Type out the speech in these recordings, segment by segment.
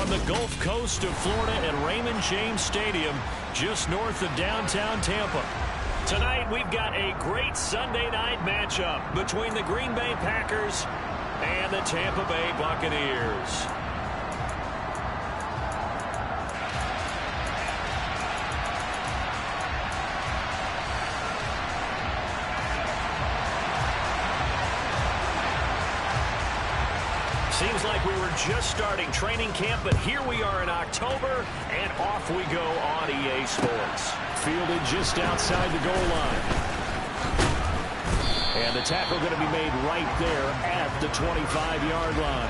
on the Gulf Coast of Florida at Raymond James Stadium, just north of downtown Tampa. Tonight, we've got a great Sunday night matchup between the Green Bay Packers and the Tampa Bay Buccaneers. Seems like we were just starting training camp, but here we are in October, and off we go on EA Sports. Fielded just outside the goal line. And the tackle going to be made right there at the 25-yard line.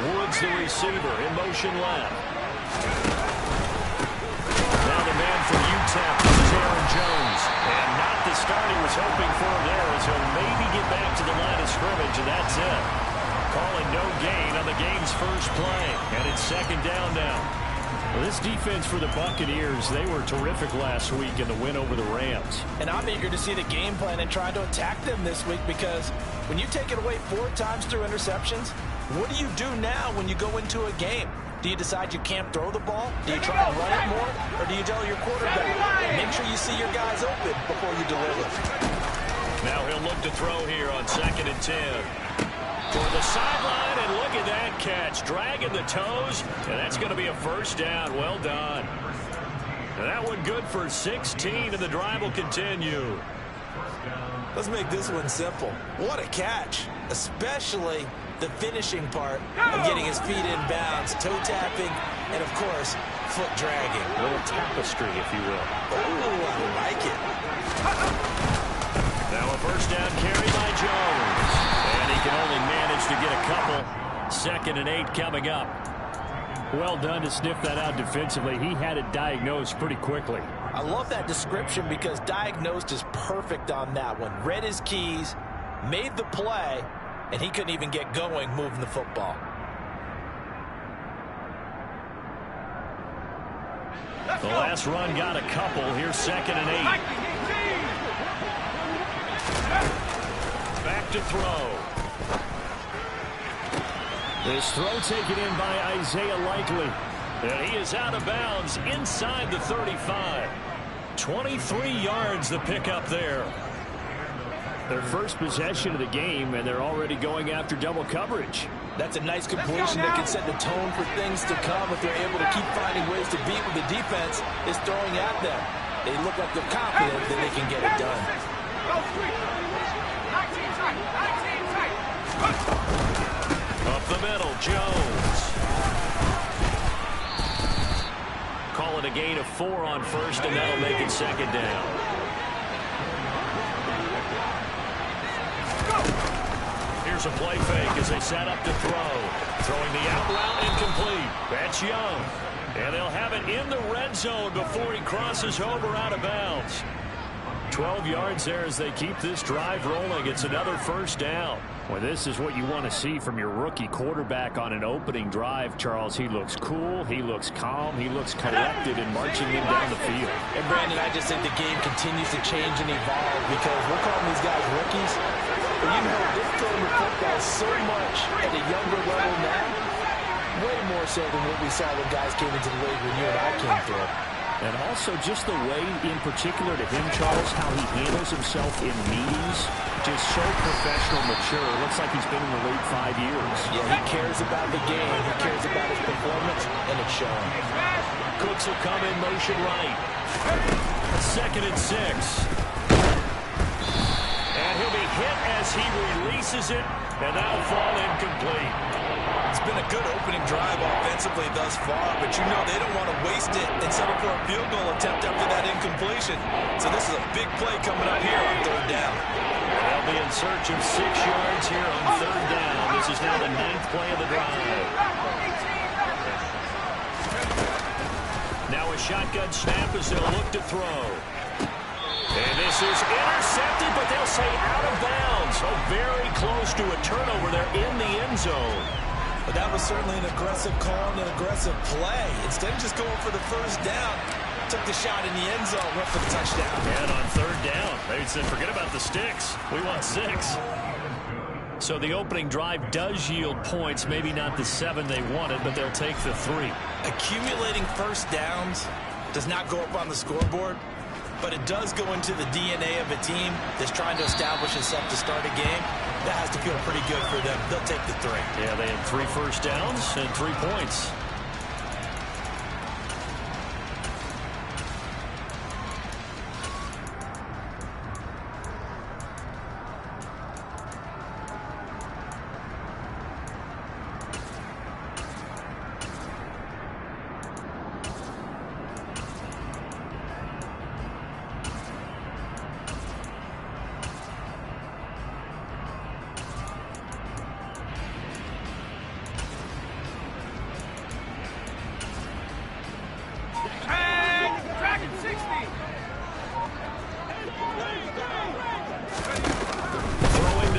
Woods, the receiver, in motion left. Now the man from UTEP, this is Aaron Jones. And not the start he was hoping for there, as he'll maybe get back to the line of scrimmage, and that's it. Calling no gain on the game's first play. And it's second down now. Well, this defense for the Buccaneers, they were terrific last week in the win over the Rams. And I'm eager to see the game plan and try to attack them this week, because when you take it away 4 times through interceptions, what do you do now when you go into a game? Do you decide you can't throw the ball? Do you try and run it more? Or do you tell your quarterback, make sure you see your guys open before you deliver? Now he'll look to throw here on 2nd and 10. For the sideline, and look at that catch. Dragging the toes, and that's going to be a first down. Well done. And that one good for 16, and the drive will continue. Let's make this one simple. What a catch, especially the finishing part of getting his feet in bounds, toe tapping, and of course, foot dragging. A little tapestry, if you will. Ooh, I like it. Now a first down carry by Jones. And he can only manage to get a couple. 2nd and 8 coming up. Well done to sniff that out defensively. He had it diagnosed pretty quickly. I love that description, because diagnosed is perfect on that one. Read his keys, made the play, and he couldn't even get going moving the football. The last run got a couple. Here's 2nd and 8. Back to throw. This throw taken in by Isaiah Likely. And he is out of bounds inside the 35. 23 yards the pickup there. Their first possession of the game, and they're already going after double coverage. That's a nice completion that can set the tone for things to come if they're able to keep finding ways to beat what the defense is throwing at them. They look like they're confident that they can get it done. Up the middle, Jones. Call it a gain of 4 on first, and that'll make it 2nd down. Here's a play fake as they set up to throw. Throwing the out route incomplete. That's Young. And they'll have it in the red zone before he crosses over out of bounds. 12 yards there as they keep this drive rolling. It's another first down. Well, this is what you want to see from your rookie quarterback on an opening drive, Charles. He looks cool. He looks calm. He looks collected in marching in down the field. And, Brandon, I just think the game continues to change and evolve, because we're calling these guys rookies. But you know, they're throwing the football so much at a younger level now, way more so than what we saw when guys came into the league when you and I came through. And also just the way, in particular to him, Charles, how he handles himself in meetings, just so professional, mature. Looks like he's been in the league 5 years. Yeah, he cares about the game. He cares about his performance, and it's showing. Cooks will come in motion right. 2nd and 6. And he'll be hit as he releases it, and that'll fall incomplete. It's been a good opening drive offensively. offensively thus far, but you know they don't want to waste it and settle for a field goal attempt after that incompletion. So this is a big play coming up here on third down. They'll be in search of 6 yards here on third down. This is now the 9th play of the drive. Now a shotgun snap as they'll look to throw. And this is intercepted, but they'll say out of bounds. So very close to a turnover there in the end zone. But that was certainly an aggressive call and an aggressive play. Instead of just going for the first down, took the shot in the end zone, went for the touchdown. And on third down, they said, forget about the sticks. We want 6. So the opening drive does yield points, maybe not the 7 they wanted, but they'll take the 3. Accumulating first downs does not go up on the scoreboard, but it does go into the DNA of a team that's trying to establish itself to start a game. That has to feel pretty good for them. They'll take the 3. Yeah, they had 3 first downs and 3 points.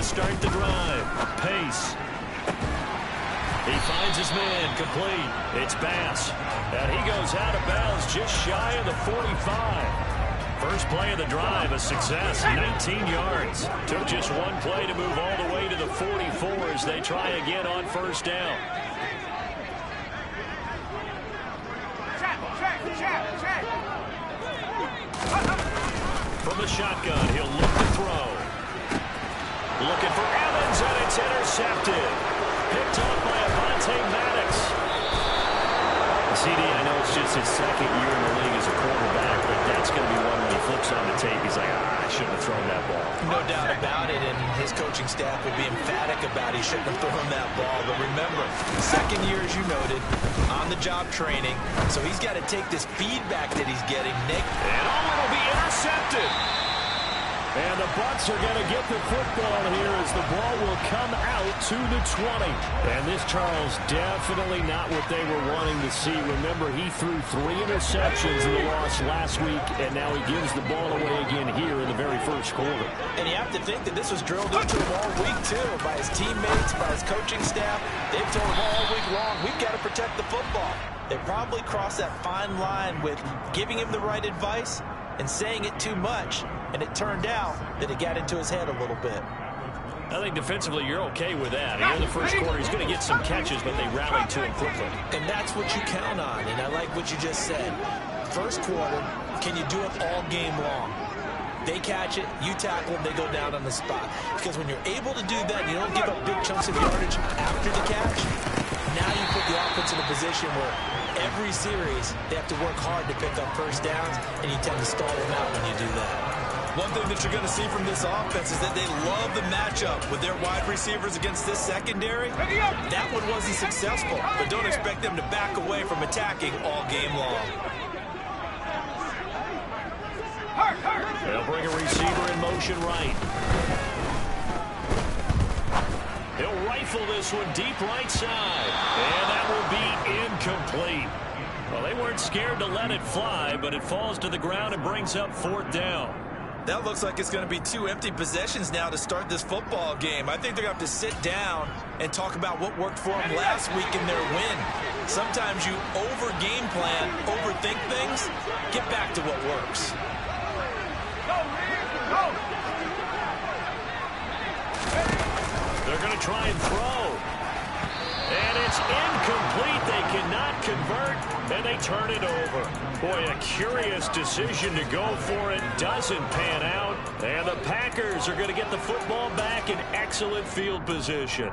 Start the drive. Pace. He finds his man. Complete. It's Bass. And he goes out of bounds just shy of the 45. First play of the drive, a success. 19 yards. Took just one play to move all the way to the 44 as they try again on first down. From the shotgun, he'll look to throw. Looking for Evans, and it's intercepted. Picked up by Avonte Maddox. CD, I know it's just his second year in the league as a quarterback, but that's going to be one when he flips on the tape. He's like, I shouldn't have thrown that ball. No doubt about it, and his coaching staff will be emphatic about he shouldn't have thrown that ball. But remember, second year, as you noted, on-the-job training, so he's got to take this feedback that he's getting. And it'll be intercepted. And the Bucs are going to get the football here as the ball will come out to the 20. And this, Charles, definitely not what they were wanting to see. Remember, he threw 3 interceptions in the loss last week, and now he gives the ball away again here in the very first quarter. And you have to think that this was drilled into him all week, too, by his teammates, by his coaching staff. They've told him all week long, we've got to protect the football. They probably crossed that fine line with giving him the right advice and saying it too much. And it turned out that it got into his head a little bit. I think defensively you're okay with that. Here in the first quarter, he's going to get some catches, but they rallied to him quickly. And that's what you count on, and I like what you just said. First quarter, can you do it all game long? They catch it, you tackle them, they go down on the spot. Because when you're able to do that, you don't give up big chunks of yardage after the catch. Now you put the offense in a position where every series they have to work hard to pick up first downs, and you tend to stall them out when you do that. One thing that you're going to see from this offense is that they love the matchup with their wide receivers against this secondary. That one wasn't successful, but don't expect them to back away from attacking all game long. They'll bring a receiver in motion right. He'll rifle this one deep right side. And that will be incomplete. Well, they weren't scared to let it fly, but it falls to the ground and brings up 4th down. That looks like it's going to be 2 empty possessions now to start this football game. I think they're going to have to sit down and talk about what worked for them last week in their win. Sometimes you over-game plan, overthink things. Get back to what works. They're going to try and throw. And it's incomplete. They cannot convert, and they turn it over. Boy, a curious decision to go for it. Doesn't pan out. And the Packers are going to get the football back in excellent field position.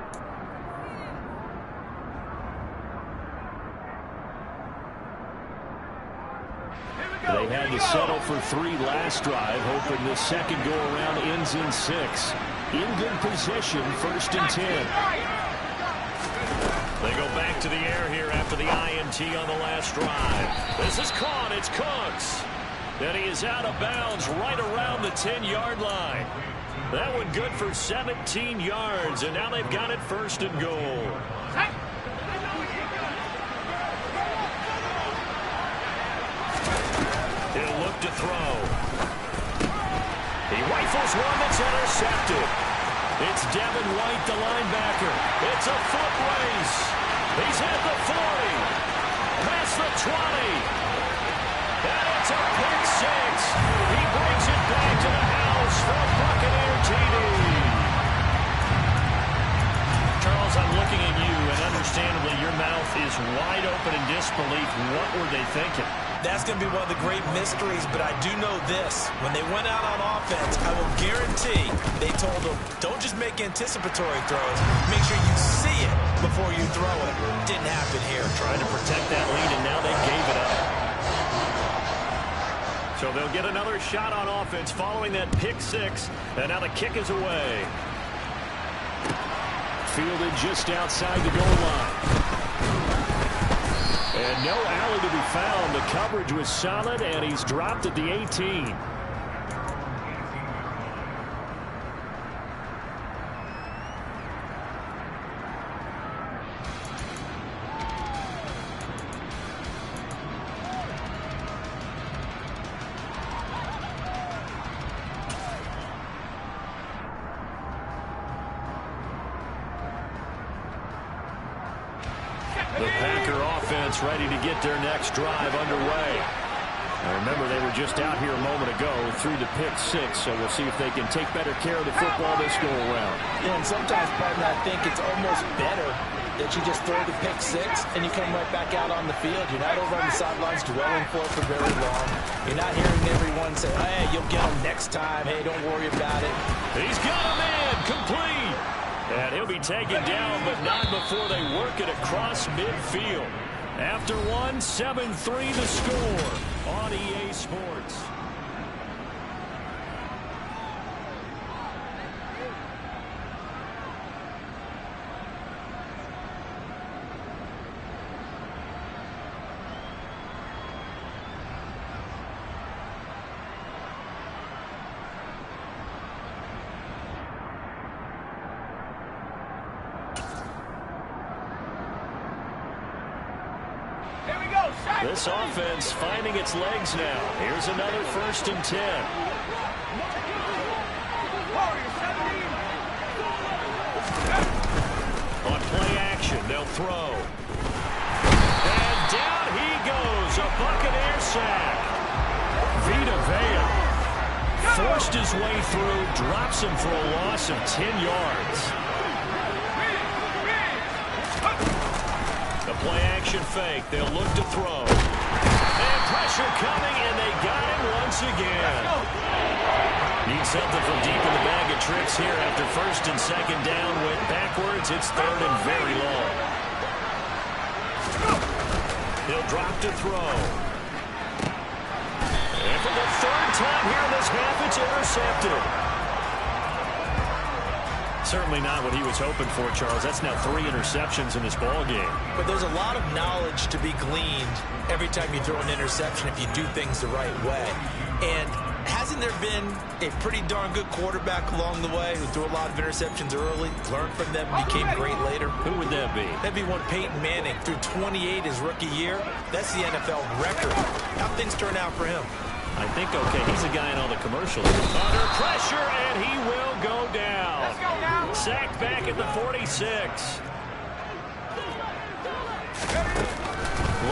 They had to settle for 3 last drive, hoping the second go-around ends in 6. In good position, 1st and 10. They go back to the air here after after the INT on the last drive. This is caught. It's Cooks. And he is out of bounds right around the 10-yard line. That one good for 17 yards, and now they've got it first and goal. He'll look to throw. He rifles one that's intercepted. It's Devin White, the linebacker. It's a foot race. He's at the 40. Past the 20. And it's a pick six. He brings it back to the house for a Buccaneer TD. Charles, I'm looking at you, and understandably your mouth is wide open in disbelief. What were they thinking? That's going to be one of the great mysteries, but I do know this. When they went out on offense, I will guarantee they told them, don't just make anticipatory throws. Make sure you see it before you throw it. Didn't happen here. Trying to protect that lead, and now they gave it up. So they'll get another shot on offense following that pick six, and now the kick is away. Fielded just outside the goal line. And no alley to be found. The coverage was solid, and he's dropped at the 18. The Packer offense ready to get their next drive underway. Now remember, they were just out here a moment ago through the pick six, so we'll see if they can take better care of the football this go-around. Yeah, and sometimes, partner, I think it's almost better that you just throw the pick six and you come right back out on the field. You're not over on the sidelines dwelling for it for very long. You're not hearing everyone say, hey, you'll get them next time. Hey, don't worry about it. He's got him in. Complete. And he'll be taken down, but not before they work it across midfield. After one, 7-3 the score on EA Sports. This offense finding its legs now. Here's another 1st and 10. On play action, they'll throw. And down he goes. A Buccaneer sack. Vita Vea forced his way through, drops him for a loss of 10 yards. The play-action fake. They'll look to throw. And pressure coming, and they got him once again. Need something from deep in the bag of tricks here after 1st and 2nd down. Went backwards. It's 3rd and very long. He'll drop to throw. And for the 3rd time here in this half, it's intercepted. Certainly not what he was hoping for, Charles. That's now 3 interceptions in this ball game. But there's a lot of knowledge to be gleaned every time you throw an interception if you do things the right way. And hasn't there been a pretty darn good quarterback along the way who threw a lot of interceptions early, learned from them, became great later? Who would that be? That'd be one Peyton Manning. Threw 28 his rookie year. That's the NFL record. How'd things turn out for him? I think, okay, he's a guy in all the commercials. Under pressure, and he will go down. Let's go now. Sacked back at the 46.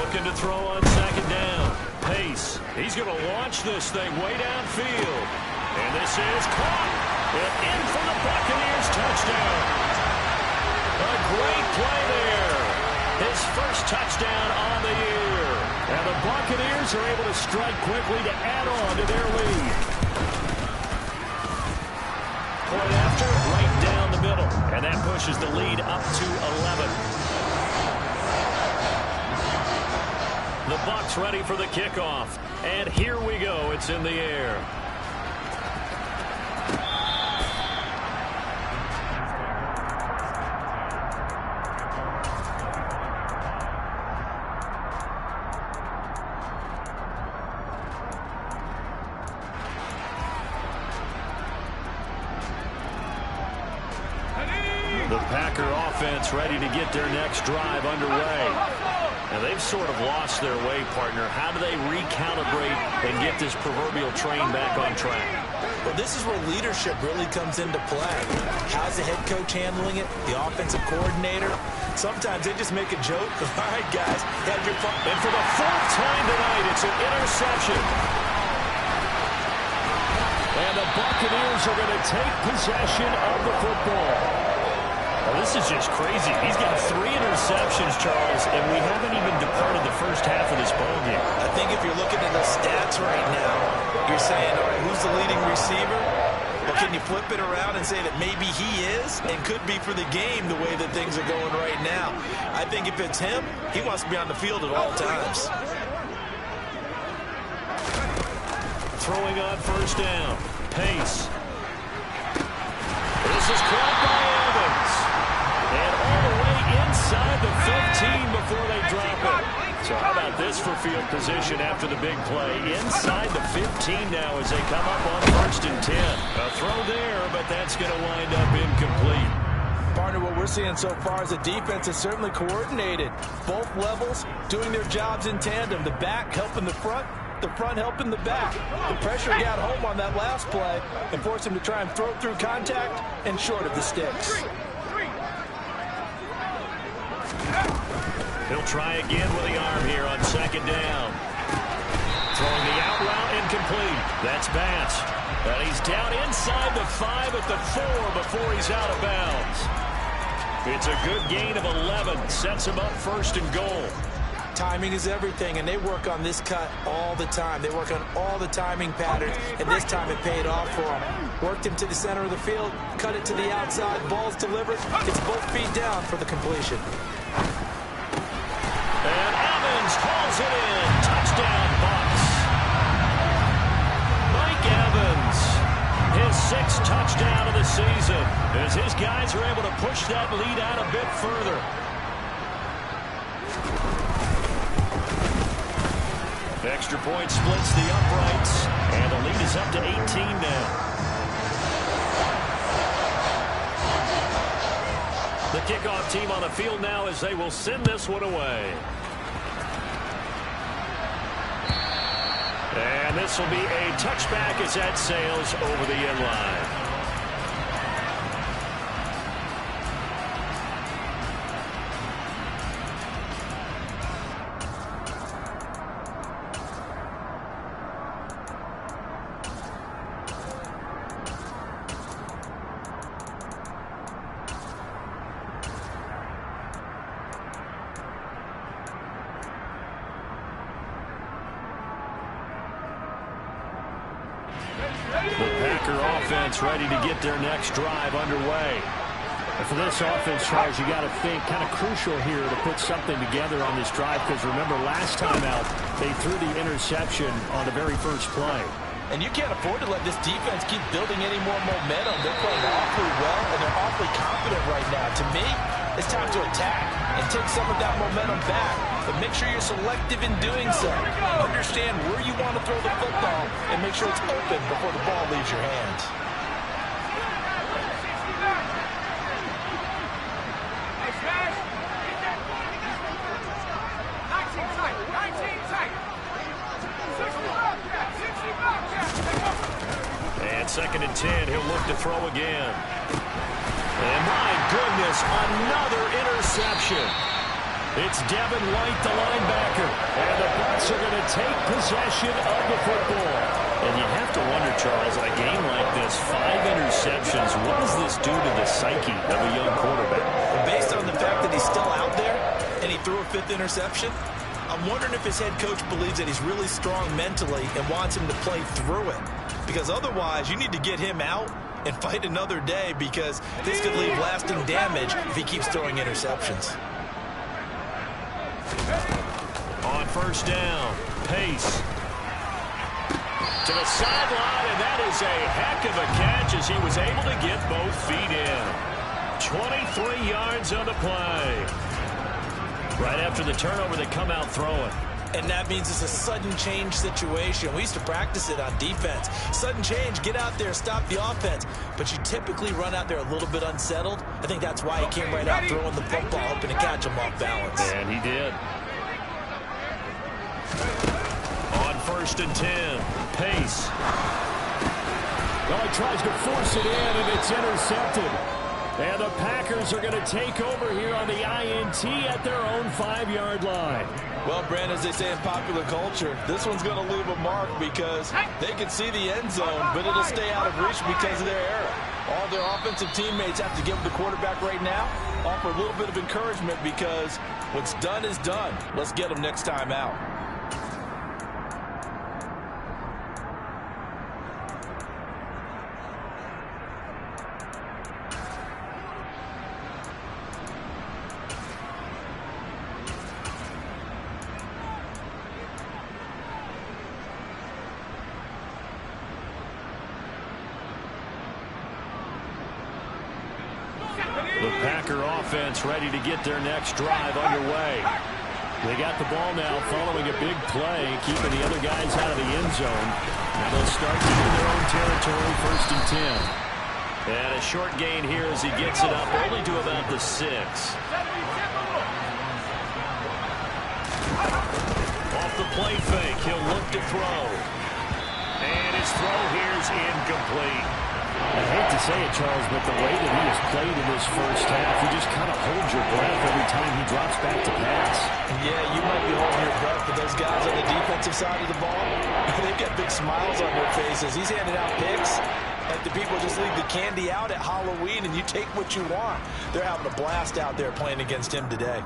Looking to throw on 2nd down. Pace. He's going to launch this thing way downfield. And this is caught. And in for the Buccaneers touchdown. A great play there. His first touchdown on the year. And the Buccaneers are able to strike quickly to add on to their lead. Point after, right down the middle. And that pushes the lead up to 11. The Bucs ready for the kickoff. And here we go. It's in the air. Packer offense ready to get their next drive underway. Now, they've sort of lost their way, partner. How do they recalibrate and get this proverbial train back on track? Well, this is where leadership really comes into play. How's the head coach handling it? The offensive coordinator? Sometimes they just make a joke. All right, guys, have your fun. And for the fourth time tonight, it's an interception. And the Buccaneers are going to take possession of the football. Well, this is just crazy. He's got 3 interceptions, Charles, and we haven't even departed the first half of this ball game. I think if you're looking at the stats right now, you're saying, all right, who's the leading receiver? Well, can you flip it around and say that maybe he is and could be for the game the way that things are going right now? I think if it's him, he wants to be on the field at all times. Throwing on first down. Pace. This is caught by Evans. And all the way inside the 15 before they drop it. So how about this for field position after the big play? Inside the 15 now as they come up on 1st and 10. A throw there, but that's going to wind up incomplete. Partner, what we're seeing so far is the defense is certainly coordinated. Both levels doing their jobs in tandem. The back helping the front helping the back. The pressure got home on that last play and forced him to try and throw through contact and short of the sticks. He'll try again with the arm here on 2nd down. Throwing the out route incomplete. That's Bass. And he's down inside the 5 at the 4 before he's out of bounds. It's a good gain of 11. Sets him up 1st and goal. Timing is everything, and they work on this cut all the time. They work on all the timing patterns, and this time it paid off for him. Worked him to the center of the field, cut it to the outside, ball's delivered, gets both feet down for the completion. And Evans hauls it in. Touchdown, Bucs. Mike Evans, his 6th touchdown of the season, as his guys are able to push that lead out a bit further. Extra point splits the uprights, and the lead is up to 18 now. The kickoff team on the field now as they will send this one away. And this will be a touchback as that sails over the end line. The Packer offense ready to get their next drive underway. And for this offense, Charles, you got to think kind of crucial here to put something together on this drive, because remember last time out they threw the interception on the very first play. And you can't afford to let this defense keep building any more momentum. They're playing awfully well, and they're awfully confident right now. To me, it's time to attack and take some of that momentum back. But make sure you're selective in doing so. Understand where you want to throw the football and make sure it's open before the ball leaves your hands. And 2nd and 10, he'll look to throw again. And my goodness, another interception. It's Devin White, the linebacker. And the Bucs are going to take possession of the football. And you have to wonder, Charles, in a game like this, 5 interceptions, what does this do to the psyche of a young quarterback? Based on the fact that he's still out there and he threw a 5th interception, I'm wondering if his head coach believes that he's really strong mentally and wants him to play through it. Because otherwise, you need to get him out and fight another day, because this could leave lasting damage if he keeps throwing interceptions. On first down, Pace. To the sideline, and that is a heck of a catch as he was able to get both feet in. 23 yards on the play. Right after the turnover, they come out throwing. And that means it's a sudden change situation. We used to practice it on defense. Sudden change, get out there, stop the offense. But you typically run out there a little bit unsettled. I think that's why he came right out throwing the football, hoping to catch him off balance. And he did. On 1st and 10, Pace. Well, he tries to force it in, and it's intercepted. And the Packers are going to take over here on the INT at their own 5-yard line. Well, Brand, as they say in popular culture, this one's going to leave a mark because they can see the end zone, but it'll stay out of reach because of their error. All their offensive teammates have to give the quarterback right now, offer a little bit of encouragement because what's done is done. Let's get them next time out. The Packer offense ready to get their next drive underway. They got the ball now following a big play, keeping the other guys out of the end zone. Now they'll start in their own territory, 1st and 10. And a short gain here as he gets it up only to about the 6. Off the play fake, he'll look to throw. And his throw here's incomplete. I hate to say it, Charles, but the way that he has played in this first half, you just kind of hold your breath every time he drops back to pass. Yeah, you might be holding your breath, but those guys on the defensive side of the ball, they've got big smiles on their faces. He's handing out picks like the people just leave the candy out at Halloween and you take what you want. They're having a blast out there playing against him today.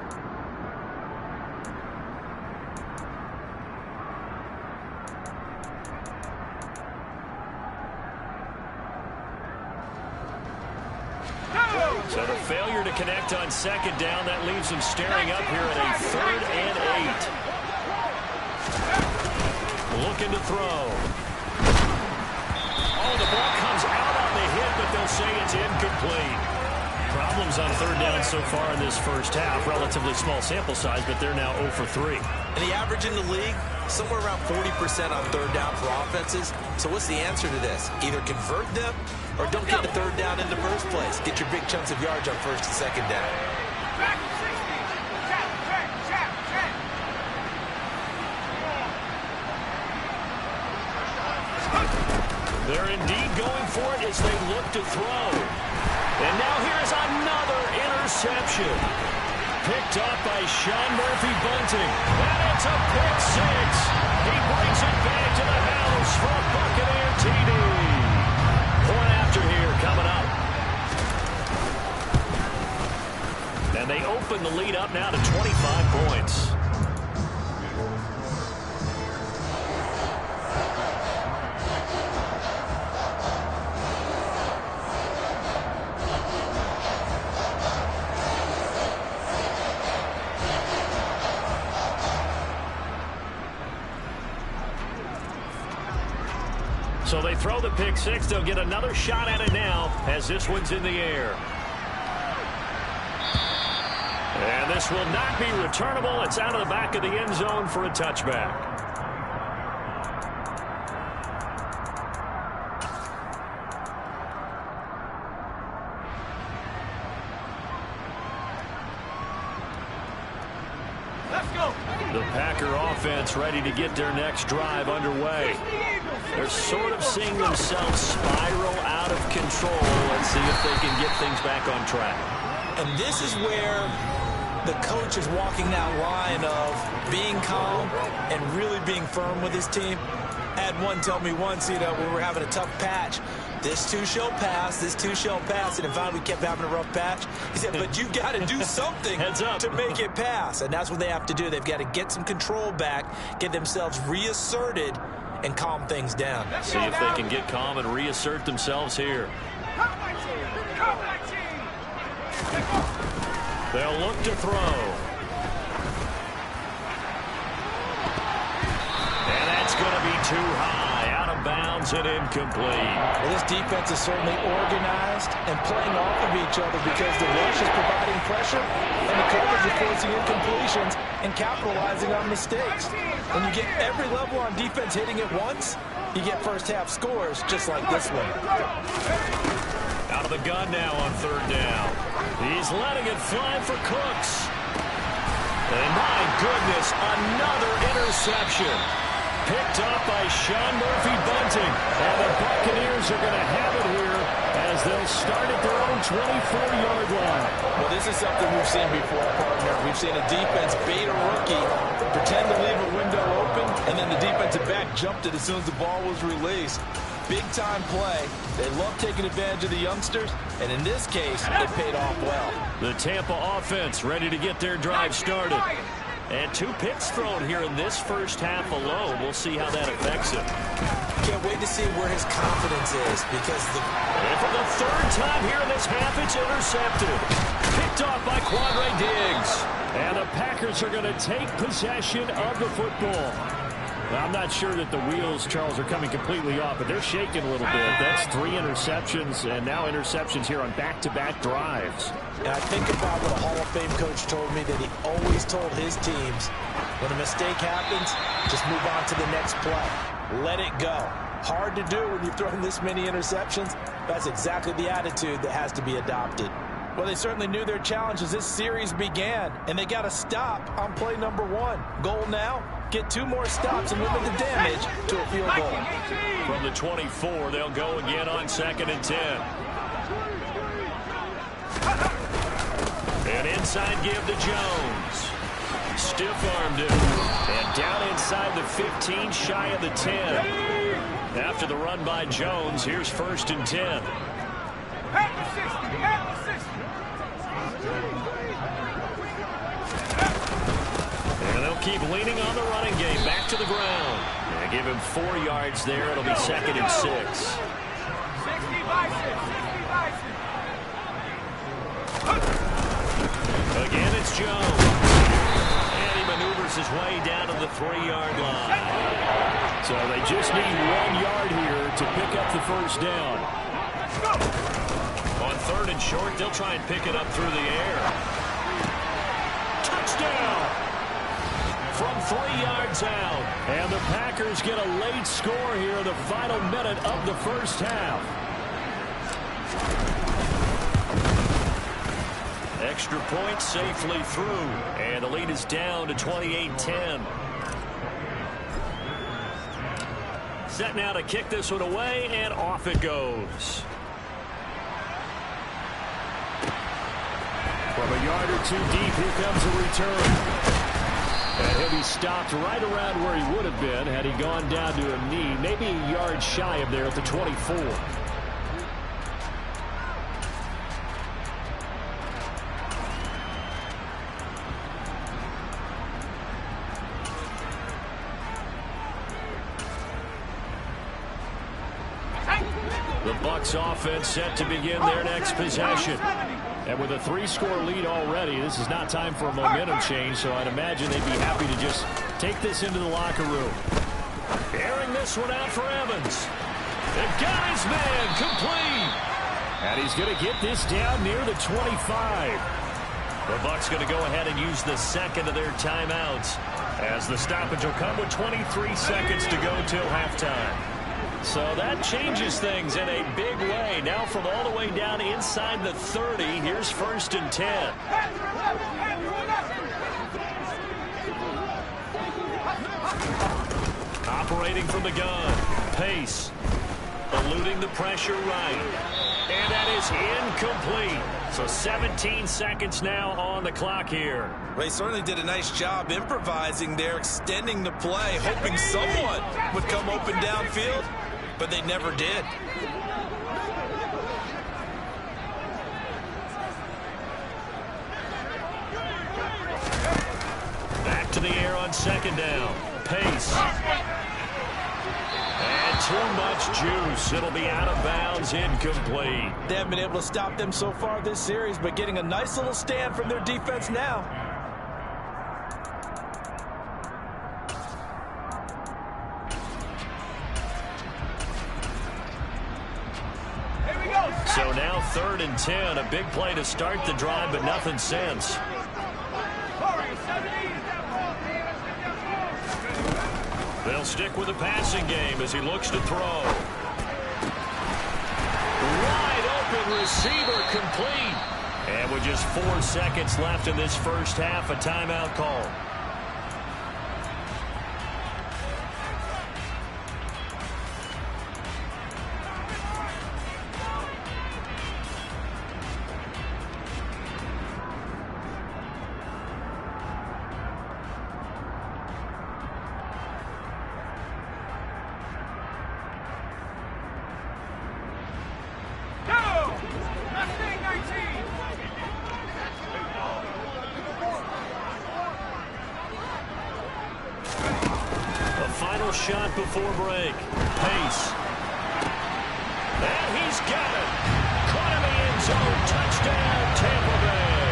So the failure to connect on 2nd down, that leaves him staring up here at a 3rd and 8. Looking to throw. Oh, the ball comes out on the hit, but they'll say it's incomplete. Problems on 3rd down so far in this first half. Relatively small sample size, but they're now 0 for 3. And the average in the league, somewhere around 40% on 3rd down for offenses. So what's the answer to this? Either convert them or don't get the 3rd down in the first place. Get your big chunks of yards on 1st and 2nd down. They're indeed going for it as they look to throw. And now here's another interception. Picked up by Sean Murphy-Bunting. And it's a pick 6. He brings it back to the house for a Buccaneer TD. Point after here coming up. And they open the lead up now to 25 points. So they throw the pick 6. They'll get another shot at it now as this one's in the air. And this will not be returnable. It's out of the back of the end zone for a touchback. The Packer offense ready to get their next drive underway. They're sort of seeing themselves spiral out of control. Let's see if they can get things back on track. And this is where the coach is walking that line of being calm and really being firm with his team. I had one tell me once, we were having a tough patch. This too shall pass, this too shall pass. And then finally we kept having a rough patch. He said, but you got to do something to make it pass. And that's what they have to do. They've got to get some control back, get themselves reasserted, and calm things down. See if they can get calm and reassert themselves here. They'll look to throw. And that's going to be too high. Out of bounds. bounds and incomplete. Well, this defense is certainly organized and playing off of each other because the rush is providing pressure and the coverage is forcing incompletions and capitalizing on mistakes. When you get every level on defense hitting at once, you get first-half scores just like this one. Out of the gun now on third down. He's letting it fly for Cooks. And my goodness, another interception. Picked up by Sean Murphy-Bunting. And the Buccaneers are going to have it here as they'll start at their own 24-yard line. Well, this is something we've seen before, partner. We've seen a defense bait a rookie, pretend to leave a window open, and then the defensive back jumped it as soon as the ball was released. Big-time play. They love taking advantage of the youngsters, and in this case, it paid off well. The Tampa offense ready to get their drive started. And 2 picks thrown here in this first half alone. We'll see how that affects him. Can't wait to see where his confidence is because And for the third time here in this half, it's intercepted. Picked off by Quandre Diggs. And the Packers are going to take possession of the football. Now, I'm not sure that the wheels, Charles, are coming completely off, but they're shaking a little bit. That's 3 interceptions, and now interceptions here on back-to-back drives. And I think about what a Hall of Fame coach told me that he always told his teams, when a mistake happens, just move on to the next play. Let it go. Hard to do when you've thrown this many interceptions. That's exactly the attitude that has to be adopted. Well, they certainly knew their challenge as this series began, and they got a stop on play number 1. Goal now, get 2 more stops and limit the damage to a field goal. From the 24, they'll go again on 2nd and 10. And inside give to Jones. Stiff-armed it. And down inside the 15, shy of the 10. After the run by Jones, here's 1st and 10. And they'll keep leaning on the running game. Back to the ground. And give him 4 yards there. It'll be 2nd and 6. Again, it's Jones. And he maneuvers his way down to the 3-yard line. So they just need 1 yard here to pick up the first down. On 3rd and short, they'll try and pick it up through the air. Touchdown! From 3 yards out. And the Packers get a late score here in the final minute of the first half. Extra point safely through. And the lead is down to 28-10. Set now to kick this one away, and off it goes. From a yard or 2 deep, here comes a return. And he'll be stopped right around where he would have been had he gone down to a knee, maybe a yard shy of there at the 24. The Bucs offense set to begin their next possession. And with a 3-score lead already, this is not time for a momentum change, so I'd imagine they'd be happy to just take this into the locker room. Airing this one out for Evans. They've got his man complete. And he's going to get this down near the 25. The Bucs going to go ahead and use the second of their timeouts as the stoppage will come with 23 seconds to go till halftime. So that changes things in a big way. Now from all the way down inside the 30, here's 1st and 10. Operating from the gun. Pace. Eluding the pressure right. And that is incomplete. So 17 seconds now on the clock here. They certainly did a nice job improvising there, extending the play, hoping someone would come open downfield, but they never did. Back to the air on 2nd down. Pace. And too much juice. It'll be out of bounds, incomplete. They haven't been able to stop them so far this series, but getting a nice little stand from their defense now. So now 3rd and 10. A big play to start the drive, but nothing since. They'll stick with the passing game as he looks to throw. Wide open receiver complete. And with just 4 seconds left in this first half, a timeout call. Shot before break. Pace. And he's got it. Caught in the end zone. Touchdown, Tampa Bay.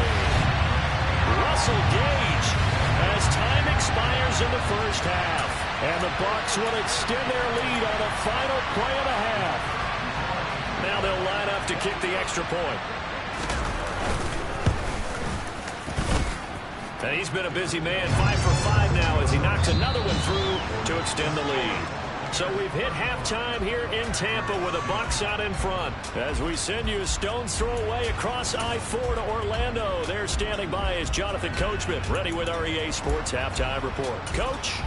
Russell Gage as time expires in the first half. And the Bucs will extend their lead on the final play of the half. Now they'll line up to kick the extra point. And he's been a busy man, 5 for 5 now as he knocks another one through to extend the lead. So we've hit halftime here in Tampa with the Bucs out in front. As we send you a stone's throw away across I-4 to Orlando. There standing by is Jonathan Coachman, ready with our EA Sports Halftime Report. Coach?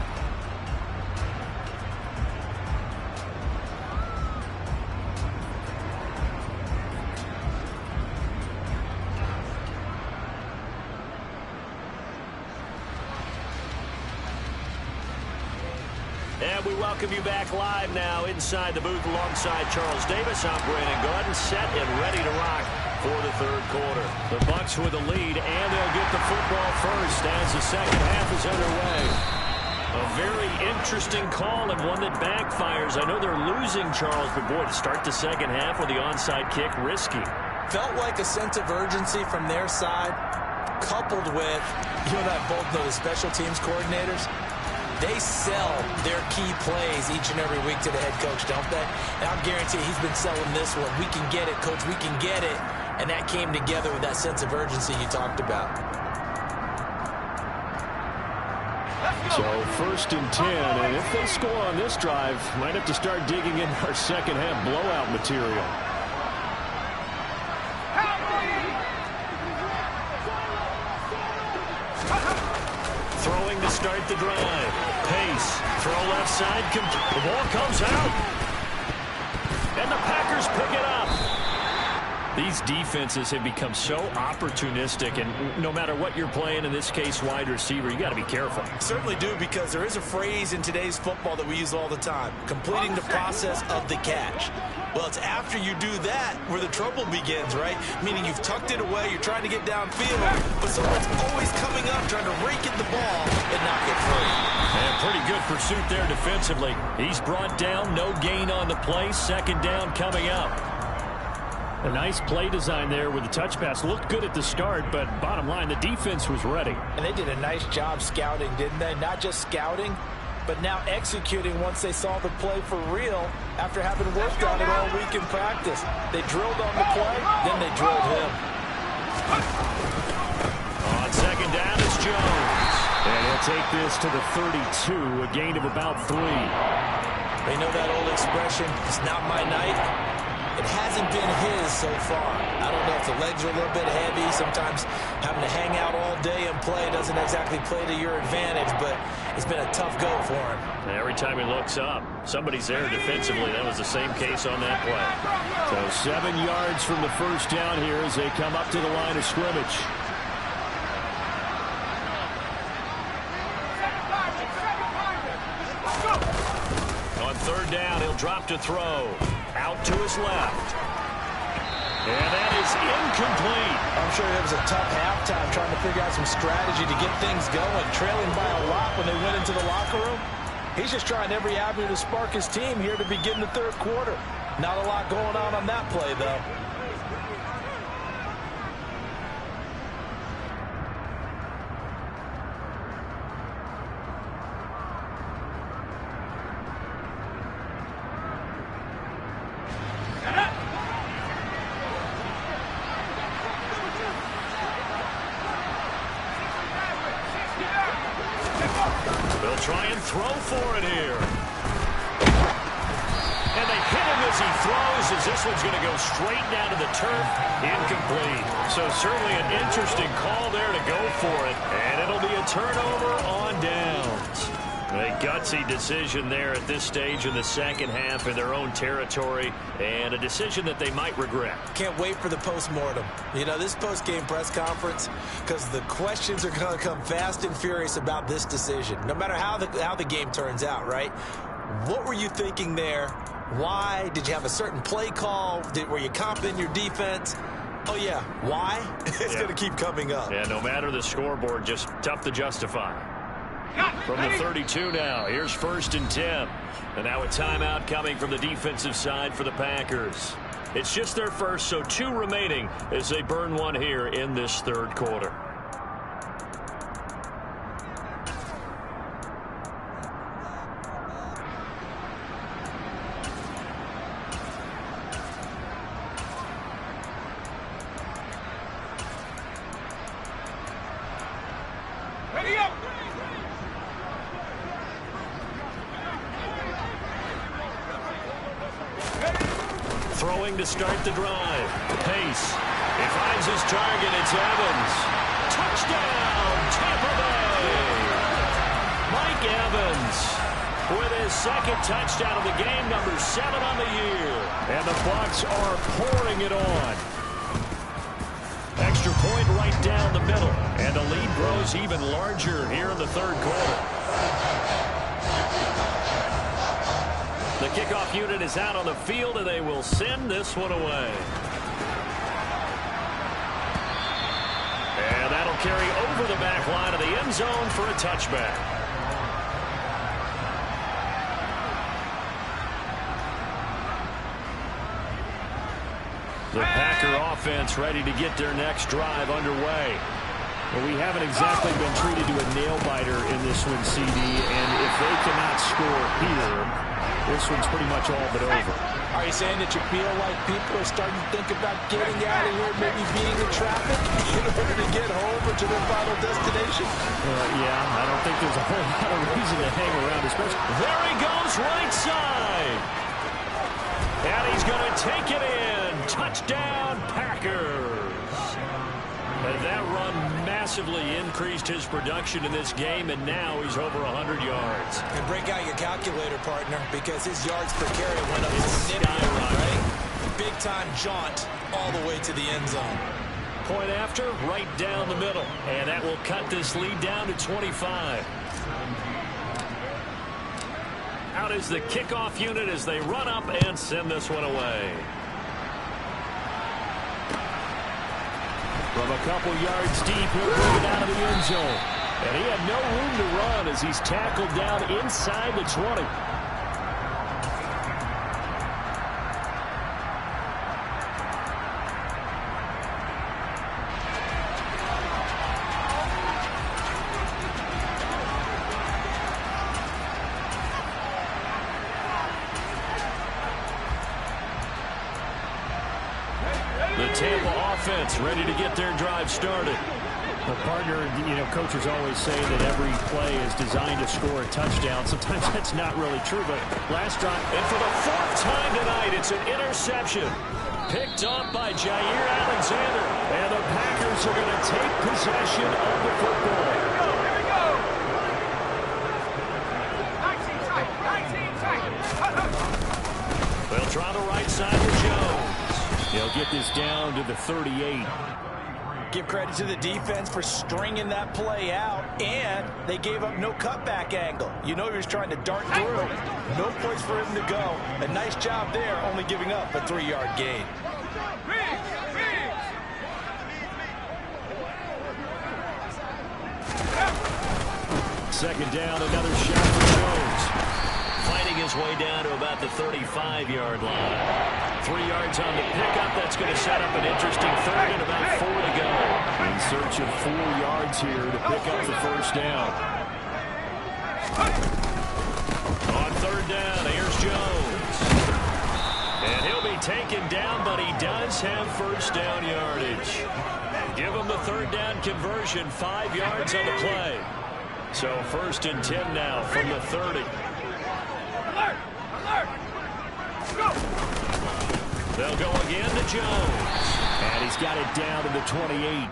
And we welcome you back live now inside the booth alongside Charles Davis. I'm Brandon Gordon, set and ready to rock for the third quarter. The Bucs with the lead, and they'll get the football first as the second half is underway. A very interesting call and one that backfires. I know they're losing, Charles, but boy, to start the second half with the onside kick, risky. Felt like a sense of urgency from their side, coupled with, you and I both know the special teams coordinators. They sell their key plays each and every week to the head coach, don't they? And I'll guarantee he's been selling this one. We can get it, coach. We can get it. And that came together with that sense of urgency you talked about. So 1st and 10, and if they score on this drive, might have to start digging in our second half blowout material. Throwing to start the drive. Pace. Throw left side. The ball comes out. And the Packers pick it up. These defenses have become so opportunistic, and no matter what you're playing, in this case wide receiver, you got to be careful. Certainly do, because there is a phrase in today's football that we use all the time: completing the process of the catch. Well, it's after you do that where the trouble begins, right? Meaning you've tucked it away, you're trying to get downfield, but someone's always coming up trying to rake at the ball and knock it free. And pretty good pursuit there defensively. He's brought down, no gain on the play, second down coming up. A nice play design there with the touch pass. Looked good at the start, but bottom line, the defense was ready. And they did a nice job scouting, didn't they? Not just scouting, but now executing once they saw the play for real after having worked on it all week in practice. They drilled on the play, then they drilled him. On second down, it's Jones. And he'll take this to the 32, a gain of about 3. They know that old expression, it's not my night. It hasn't been his so far. I don't know if the legs are a little bit heavy. Sometimes having to hang out all day and play doesn't exactly play to your advantage, but it's been a tough go for him. And every time he looks up, somebody's there defensively. That was the same case on that play. So 7 yards from the first down here as they come up to the line of scrimmage. On third down, he'll drop to throw. Out to his left. And that is incomplete. I'm sure it was a tough halftime trying to figure out some strategy to get things going, trailing by a lot when they went into the locker room. He's just trying every avenue to spark his team here to begin the third quarter. Not a lot going on that play, though. throw for it here. And they hit him as he throws, as this one's going to go straight down to the turf. Incomplete. So certainly an interesting call there to go for it. And it'll be a turnover on downs. A gutsy decision there at this stage in the second half in their own territory, and a decision that they might regret. Can't wait for the postmortem. You know, this post-game press conference, because the questions are going to come fast and furious about this decision, no matter how the game turns out, right? What were you thinking there? Why? Did you have a certain play call? Were you confident in your defense? Oh, yeah. Why? It's going to keep coming up. Yeah, no matter the scoreboard, just tough to justify. From the 32 now, here's 1st and 10. And now a timeout coming from the defensive side for the Packers. It's just their first, so 2 remaining as they burn one here in this third quarter. Ready up! Throwing to start the drive. Pace. He finds his target. It's Evans. Touchdown, Tampa Bay. Mike Evans with his second touchdown of the game, number 7 on the year. And the Bucs are pouring it on. Extra point right down the middle. And the lead grows even larger here in the third quarter. The kickoff unit is out on the field, and they will send this one away. And that'll carry over the back line of the end zone for a touchback. The Packer offense ready to get their next drive underway. Well, we haven't exactly been treated to a nail-biter in this one, CD, and if they cannot score here, this one's pretty much all but over. Are you saying that you feel like people are starting to think about getting out of here, maybe beating the traffic in order to get home or to their final destination? Yeah, I don't think there's a whole lot of reason to hang around, especially. There he goes, right side. And he's going to take it in. Touchdown, Packers. And that run massively increased his production in this game, and now he's over 100 yards. And break out your calculator, partner, because his yards per carry went up significantly, right? Big-time jaunt all the way to the end zone. Point after, right down the middle. And that will cut this lead down to 25. Out is the kickoff unit as they run up and send this one away. From a couple yards deep, he'll bring it out of the end zone. And he had no room to run as he's tackled down inside the 20. The Tampa offense ready to get their drive started. The partner, you know, coaches always say that every play is designed to score a touchdown. Sometimes that's not really true, but last drive. And for the 4th time tonight, it's an interception. Picked up by Jair Alexander. And the Packers are going to take possession of the football. Here we go! 19 tight, 19 tight. They'll try the right side with Jones. He'll get this down to the 38. Give credit to the defense for stringing that play out, and they gave up no cutback angle. You know he was trying to dart through. No place for him to go. A nice job there, only giving up a 3-yard gain. Second down, another shot for Jones. Fighting his way down to about the 35-yard line. 3 yards on the pickup. That's going to set up an interesting third and about 4 to go. In search of 4 yards here to pick up the first down. On third down, here's Jones. And he'll be taken down, but he does have first down yardage. Give him the third down conversion, 5 yards on the play. So 1st and 10 now from the 30. Alert! Alert! Go! They'll go again to Jones. And he's got it down to the 28.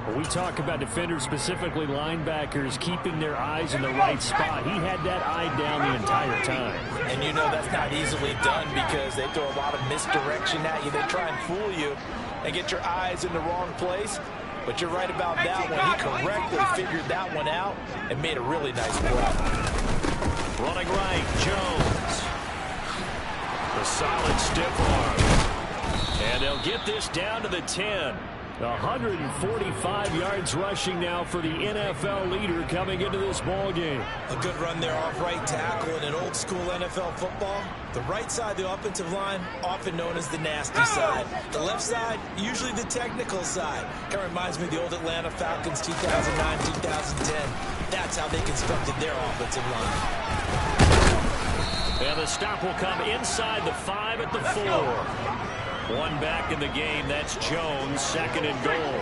When we talk about defenders, specifically linebackers, keeping their eyes in the right spot, he had that eye down the entire time. And you know that's not easily done because they throw a lot of misdirection at you. They try and fool you and get your eyes in the wrong place. But you're right about that one. He correctly figured that one out and made a really nice play. Running right, Jones. The solid stiff arm. And they'll get this down to the 10. 145 yards rushing now for the NFL leader coming into this ball game. A good run there off right tackle in an old school NFL football. The right side of the offensive line, often known as the nasty side. The left side, usually the technical side. Kind of reminds me of the old Atlanta Falcons 2009, 2010. That's how they constructed their offensive line. And the stop will come inside the 5 at the 4. One back in the game. That's Jones, 2nd and goal.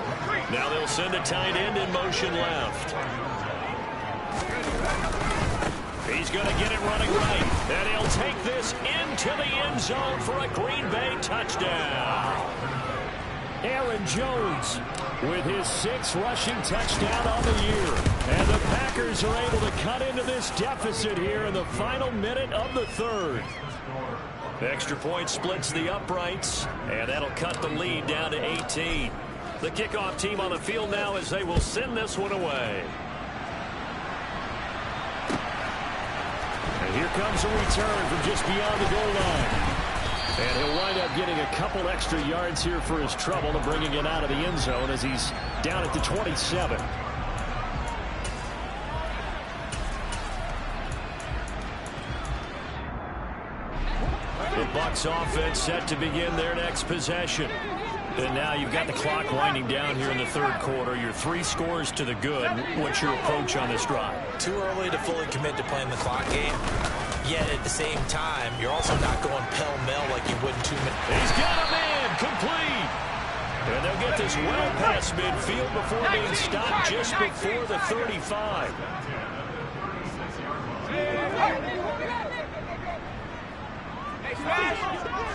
Now they'll send a tight end in motion left. He's going to get it running right. And he'll take this into the end zone for a Green Bay touchdown. Aaron Jones with his 6th rushing touchdown on the year. And the Packers are able to cut into this deficit here in the final minute of the 3rd. Extra point splits the uprights, and that'll cut the lead down to 18. The kickoff team on the field now as they will send this one away. And here comes a return from just beyond the goal line. And he'll wind up getting a couple extra yards here for his trouble to bringing it out of the end zone as he's down at the 27. The Bucs offense set to begin their next possession. And now you've got the clock winding down here in the 3rd quarter. You're 3 scores to the good. What's your approach on this drive? Too early to fully commit to playing the clock game. Yet at the same time, you're also not going pell-mell like you would in 2 minutes. He's got a man complete. And they'll get this well past midfield before being stopped just before the 35.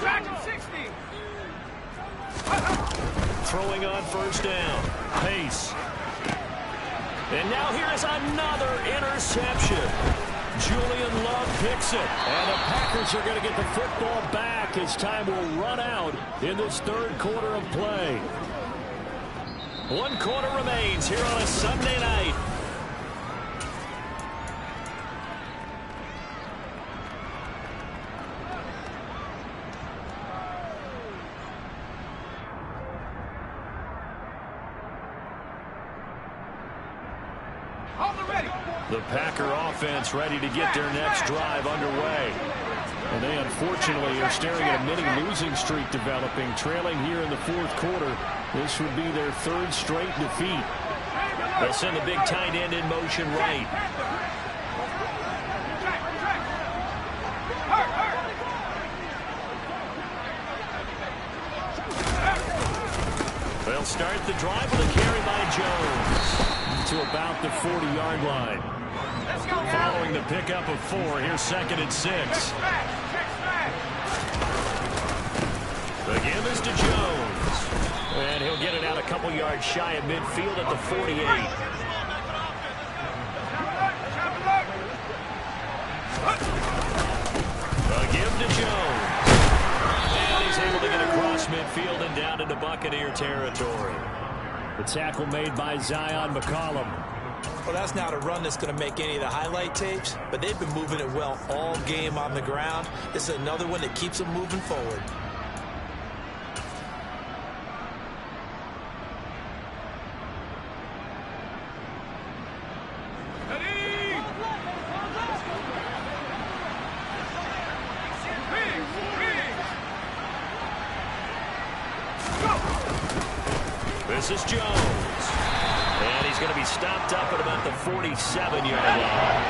Track him 60. Throwing on 1st down. Pace. And now here is another interception. Julian Love picks it. And the Packers are going to get the football back as time will run out in this 3rd quarter of play. 1 quarter remains here on a Sunday night. The Packer offense ready to get their next drive underway. And they unfortunately are staring at a mini losing streak developing, trailing here in the 4th quarter. This would be their 3rd straight defeat. They'll send the big tight end in motion right. They'll start the drive with a carry by Jones to about the 40-yard line. Following the pickup of 4, here's 2nd and 6. The give is to Jones. And he'll get it out a couple yards shy of midfield at the 48. A give to Jones. And he's able to get across midfield and down into Buccaneer territory. The tackle made by Zion McCollum. Well, that's not a run that's going to make any of the highlight tapes, but they've been moving it well all game on the ground. This is another one that keeps them moving forward. This is Jones. And he's going to be stopped up at about the 47-yard line.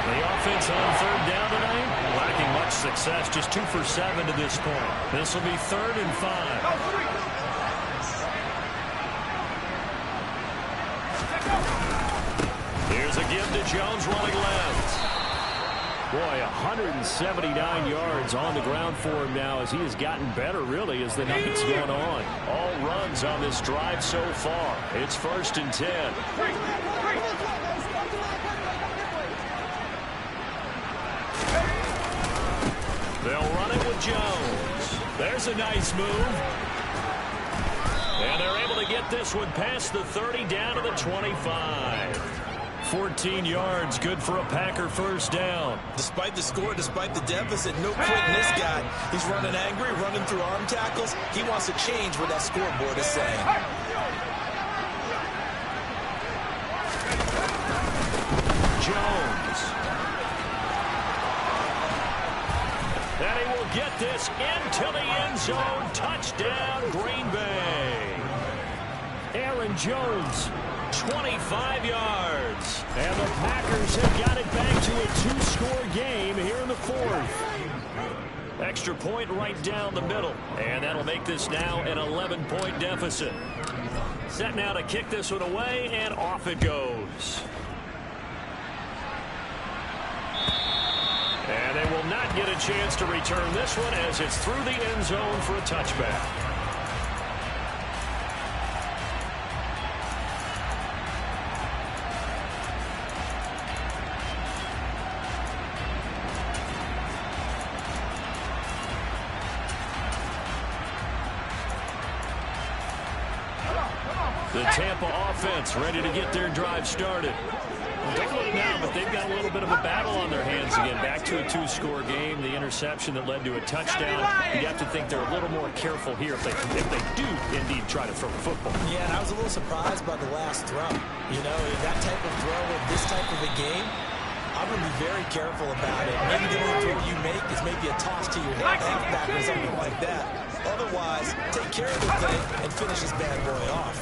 The offense on 3rd down tonight, lacking much success, just 2 for 7 to this point. This will be 3rd and 5. Here's As a give to Jones running left. Boy, 179 yards on the ground for him now as he has gotten better, really, as the night's gone on. All runs on this drive so far. It's 1st and 10. They'll run it with Jones. There's a nice move. And they're able to get this one past the 30 down to the 25. 14 yards, good for a Packer first down. Despite the score, despite the deficit, no quitting this guy. He's running angry, running through arm tackles. He wants to change what that scoreboard is saying. Jones. And he will get this into the end zone. Touchdown, Green Bay. Aaron Jones. 25 yards. And the Packers have got it back to a 2-score game here in the 4th. Extra point right down the middle. And that'll make this now an 11-point deficit. Set now to kick this one away, and off it goes. And they will not get a chance to return this one as it's through the end zone for a touchback. The Tampa offense ready to get their drive started. Don't look now, but they've got a little bit of a battle on their hands again. Back to a 2-score game. The interception that led to a touchdown. You'd have to think they're a little more careful here if they do indeed try to throw the football. Yeah, and I was a little surprised by the last throw. You know, that type of throw in this type of a game, I'm going to be very careful about it. Maybe the only throw you make is maybe a toss to your halfback or something like that. Otherwise, take care of the thing and finish this bad boy off.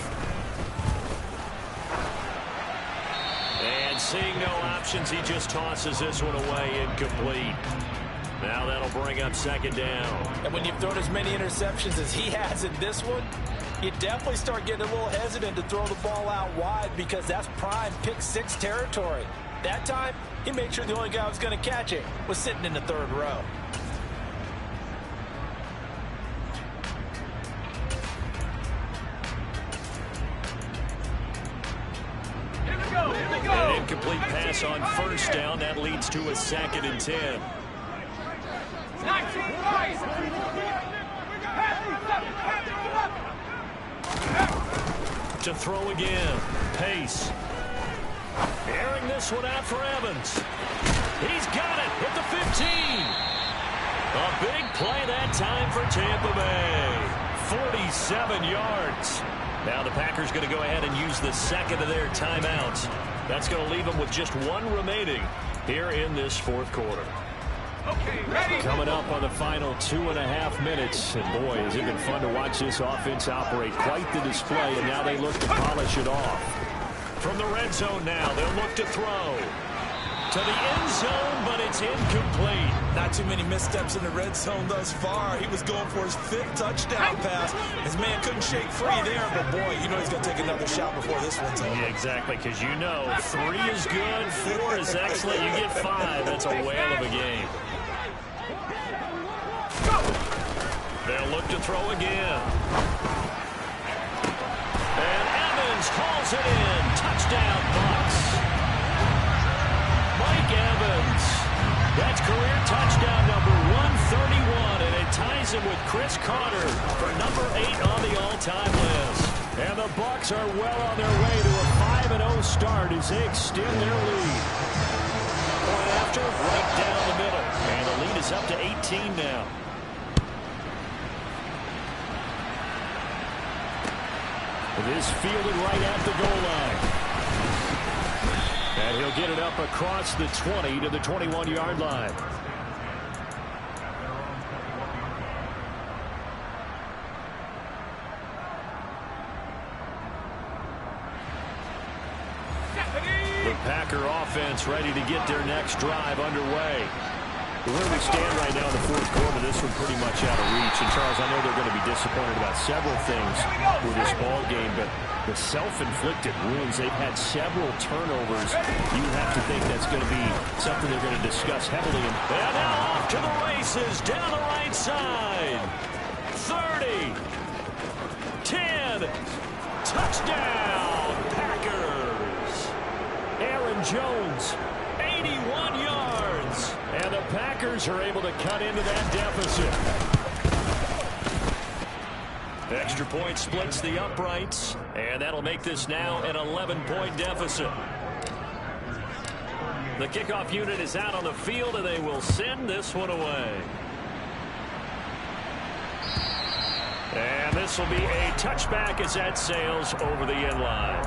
And seeing no options, he just tosses this one away, incomplete. Now that'll bring up 2nd down. And when you've thrown as many interceptions as he has in this one, you definitely start getting a little hesitant to throw the ball out wide because that's prime pick 6 territory. That time, he made sure the only guy who was going to catch it was sitting in the 3rd row. An incomplete pass on 1st down. That leads to a 2nd and 10. To throw again. Pace. Airing this one out for Evans. He's got it at the 15. A big play that time for Tampa Bay. 47 yards. Now the Packers going to go ahead and use the 2nd of their timeouts. That's going to leave them with just 1 remaining here in this 4th quarter. Okay, ready. Coming up on the final 2.5 minutes. And boy, has it been fun to watch this offense operate. Quite the display, and now they look to polish it off. From the red zone now, they'll look to throw. To the end zone, but it's incomplete. Not too many missteps in the red zone thus far. He was going for his 5th touchdown pass. His man couldn't shake free there, but boy, you know he's going to take another shot before this one's over. Yeah, exactly, because you know 3 is good, 4 is excellent. You get 5, that's a whale of a game. They'll look to throw again. And Evans calls it in. Touchdown, Bucs. Mike Evans. That's career touchdown number 131, and it ties him with Chris Carter for number 8 on the all-time list. And the Bucs are well on their way to a 5-0 start as they extend their lead. Point after, right down the middle. And the lead is up to 18 now. It is fielded right at the goal line. And he'll get it up across the 20 to the 21-yard line. The Packer offense ready to get their next drive underway. Where we stand right now in the 4th quarter, this one pretty much out of reach. And, Charles, I know they're going to be disappointed about several things with this ball game, but the self-inflicted wounds. They've had several turnovers. You have to think that's going to be something they're going to discuss heavily. And now off to the races down the right side. 30. 10. Touchdown, Packers. Aaron Jones, 81 yards. And the Packers are able to cut into that deficit. Extra point splits the uprights, and that'll make this now an 11-point deficit. The kickoff unit is out on the field, and they will send this one away. And this will be a touchback as that sails over the end line.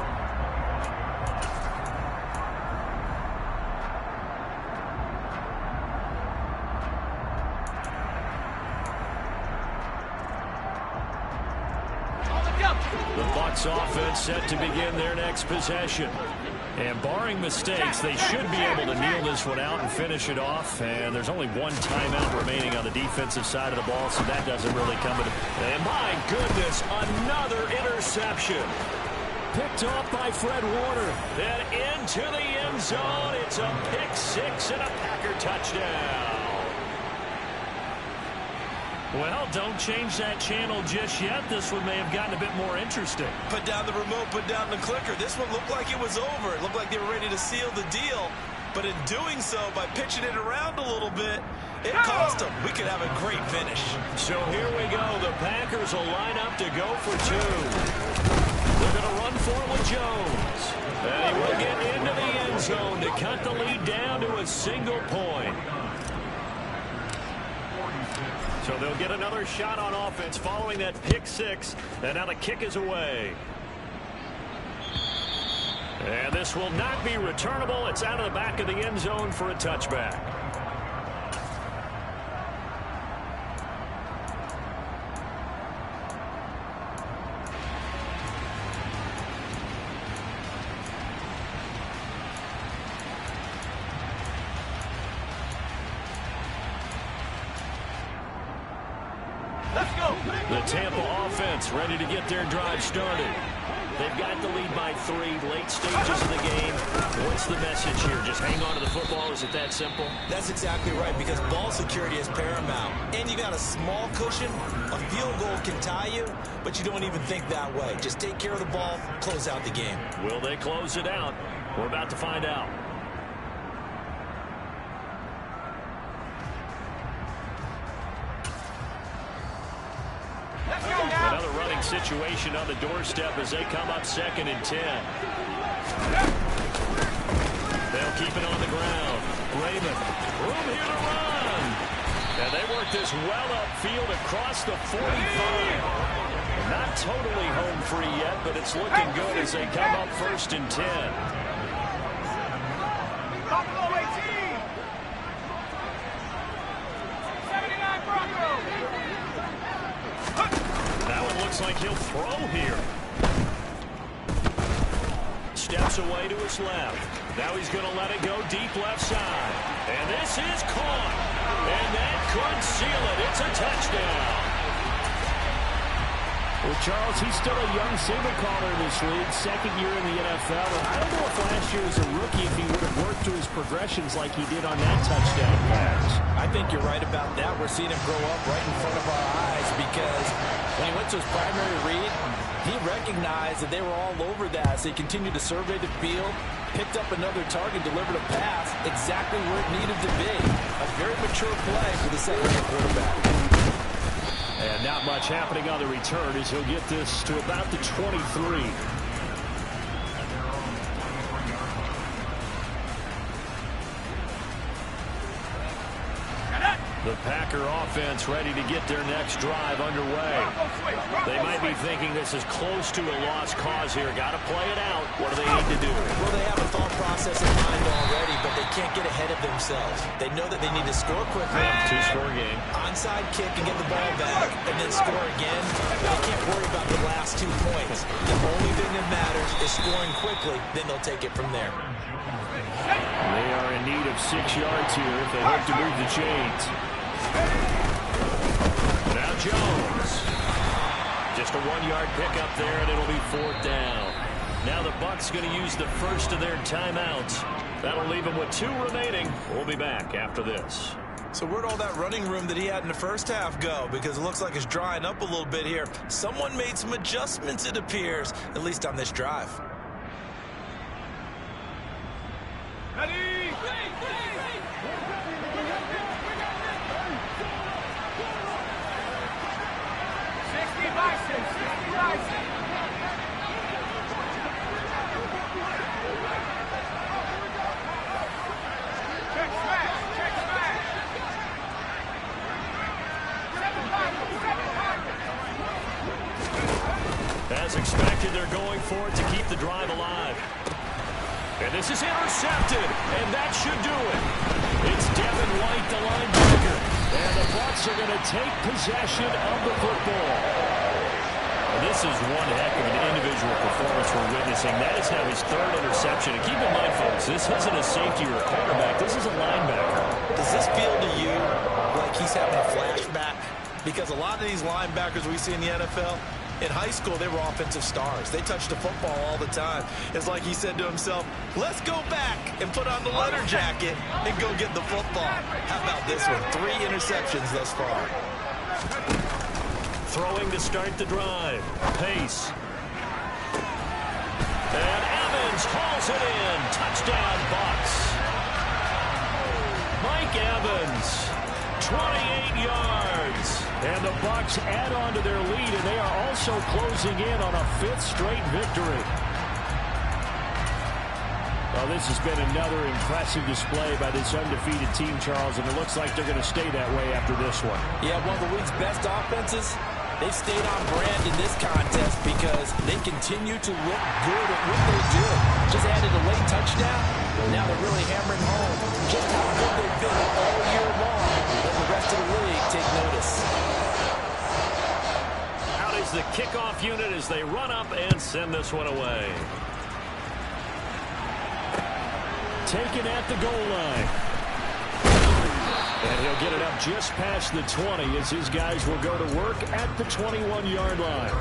The Bucs offense set to begin their next possession. And barring mistakes, they should be able to kneel this one out and finish it off. And there's only one timeout remaining on the defensive side of the ball, so that doesn't really come into play. And my goodness, another interception. Picked off by Fred Warner. Then into the end zone. It's a pick six and a Packer touchdown. Well, don't change that channel just yet. This one may have gotten a bit more interesting. Put down the remote, put down the clicker. This one looked like it was over. It looked like they were ready to seal the deal. But in doing so, by pitching it around a little bit, it cost them. We could have a great finish. So here we go. The Packers will line up to go for two. They're going to run for it with Jones. And he will get into the end zone to cut the lead down to a single point. So they'll get another shot on offense following that pick six. And now the kick is away. And this will not be returnable. It's out of the back of the end zone for a touchback. The Tampa offense ready to get their drive started. They've got the lead by 3, late stages of the game. What's the message here? Just hang on to the football? Is it that simple? That's exactly right, because ball security is paramount. And you got a small cushion. A field goal can tie you, but you don't even think that way. Just take care of the ball, close out the game. Will they close it out? We're about to find out. Another running situation on the doorstep as they come up 2nd and 10. They'll keep it on the ground. Raymond, room here to run. And they work this well upfield across the 45. Not totally home free yet, but it's looking good as they come up 1st and 10. Buffalo 18. 79 Broncos. That one looks like he'll throw here. Steps away to his left. Now he's going to let it go deep left side. And this is caught. And that could seal it. It's a touchdown. Well, Charles, he's still a young signal caller in this league, 2nd year in the NFL. And I don't know if last year as a rookie if he would have worked through his progressions like he did on that touchdown pass. I think you're right about that. We're seeing him grow up right in front of our eyes, because when he went to his primary read, he recognized that they were all over that. So he continued to survey the field, picked up another target, delivered a pass exactly where it needed to be. A very mature play for the second-year quarterback. And not much happening on the return as he'll get this to about the 23. The Packer offense ready to get their next drive underway. They might be thinking this is close to a lost cause here. Got to play it out. What do they need to do? Well, they have a thought process in mind already, but they can't get ahead of themselves. They know that they need to score quickly. 2-score game. Onside kick and get the ball back, and then score again. They can't worry about the last 2 points. The only thing that matters is scoring quickly. Then they'll take it from there. They are in need of 6 yards here if they hope to move the chains. Now Jones. Just a 1-yard pickup there, and it'll be 4th down. Now the Bucs going to use the first of their timeouts. That'll leave them with 2 remaining. We'll be back after this. So where'd all that running room that he had in the first half go? Because it looks like it's drying up a little bit here. Someone made some adjustments, it appears, at least on this drive. Ready? 60 bison, 60 bison. Check smash, check smash. 7 pockets, 7 pockets. As expected, they're going for it to keep the drive alive. And this is intercepted, and that should do it. It's Devin White, the linebacker. And the Bucs are going to take possession of the football. And this is one heck of an individual performance we're witnessing. That is now his 3rd interception. And keep in mind, folks, this isn't a safety or a quarterback. This is a linebacker. Does this feel to you like he's having a flashback? Because a lot of these linebackers we see in the NFL, in high school, they were offensive stars. They touched the football all the time. It's like he said to himself, let's go back and put on the leather jacket and go get the football. How about this one? 3 interceptions thus far. Throwing to start the drive. Pace. And Evans hauls it in. Touchdown, Bucs. Mike Evans, 28 yards. And the Bucs add on to their lead, and they are also closing in on a 5th straight victory. Well, this has been another impressive display by this undefeated team, Charles, and it looks like they're going to stay that way after this one. Yeah, one of the league's best offenses. They've stayed on brand in this contest because they continue to look good at what they do. Just added a late touchdown. Now they're really hammering home just how good they've been all year long. Let the rest of the league take notice. Out is the kickoff unit as they run up and send this one away. Taken at the goal line. And he'll get it up just past the 20 as his guys will go to work at the 21-yard line.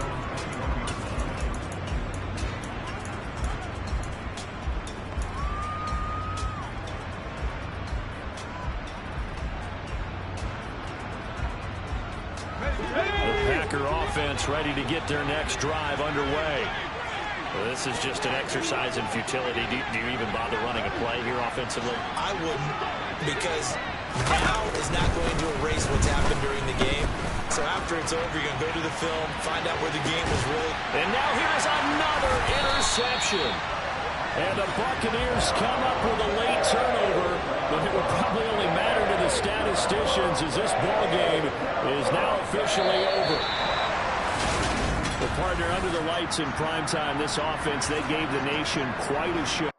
The Packer offense ready to get their next drive underway. Well, this is just an exercise in futility. Do you even bother running a play here offensively? I wouldn't, because now is not going to erase what's happened during the game. So after it's over, you're going to go to the film, find out where the game was really. And now here's another interception. And the Buccaneers come up with a late turnover, but it will probably only matter to the statisticians as this ball game is now officially over. Well, partner, under the lights in primetime, this offense, they gave the nation quite a show.